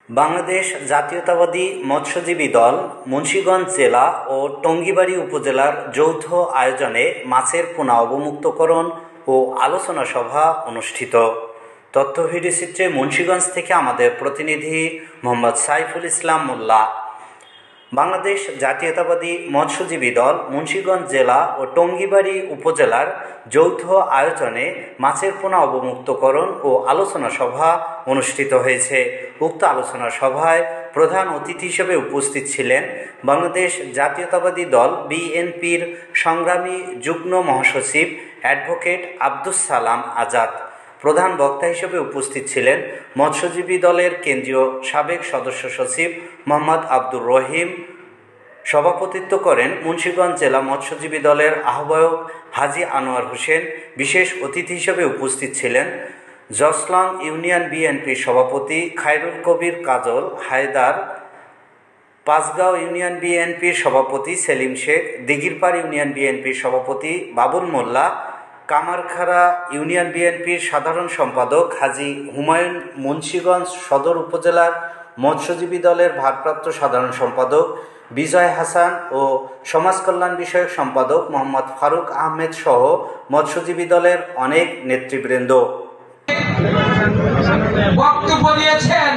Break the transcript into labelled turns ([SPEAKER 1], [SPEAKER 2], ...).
[SPEAKER 1] বাংলাদেশ জাতীয়তাবাদী মৎস্যজীবী দল মুন্সিগঞ্জ জেলা ও টঙ্গীবাড়ী উপজেলার যৌথ আয়োজনে মাছের পোনা অবমুক্তকরণ ও আলোচনা সভা অনুষ্ঠিত। তথ্য ভিডিওচিত্রে মুন্সিগঞ্জ থেকে আমাদের প্রতিনিধি মোহাম্মদ সাইফুল ইসলাম মোল্লা। বাংলাদেশ জাতীয়তাবাদী মৎস্যজীবী দল মুন্সিগঞ্জ জেলা ও টঙ্গীবাড়ী উপজেলার যৌথ আয়োজনে মাছের পোনা অবমুক্তকরণ ও আলোচনা সভা অনুষ্ঠিত হয়েছে। উক্ত আলোচনা সভায় প্রধান অতিথি হিসেবে উপস্থিত ছিলেন বাংলাদেশ জাতীয়তাবাদী দল বিএনপির সংগ্রামী যুগ্ম মহাসচিব অ্যাডভোকেট আব্দুস সালাম আজাদ। প্রধান বক্তা হিসেবে উপস্থিত ছিলেন মৎস্যজীবী দলের কেন্দ্রীয় সাবেক সদস্য সচিব মোহাম্মদ আব্দুর রহিম। সভাপতিত্ব করেন মুন্সিগঞ্জ জেলা মৎস্যজীবী দলের আহ্বায়ক হাজী আনোয়ার হোসেন। বিশেষ অতিথি হিসেবে উপস্থিত ছিলেন জসলং ইউনিয়ন বিএনপির সভাপতি খায়রুল কবির কাজল হায়দার, পাঁচগাঁও ইউনিয়ন বিএনপির সভাপতি সেলিম শেখ, দিঘিরপাড় ইউনিয়ন বিএনপির সভাপতি বাবুল মোল্লা, কামারখাড়া ইউনিয়ন বিএনপির সাধারণ সম্পাদক হাজী হুমায়ুন, মুন্সিগঞ্জ সদর উপজেলার মৎস্যজীবী দলের ভারপ্রাপ্ত সাধারণ সম্পাদক বিজয় হাসান ও সমাজ কল্যাণ বিষয়ক সম্পাদক মোহাম্মদ ফারুক আহমেদ সহ মৎস্যজীবী দলের অনেক নেতৃবৃন্দ
[SPEAKER 2] বক্তব্য দিয়েছেন।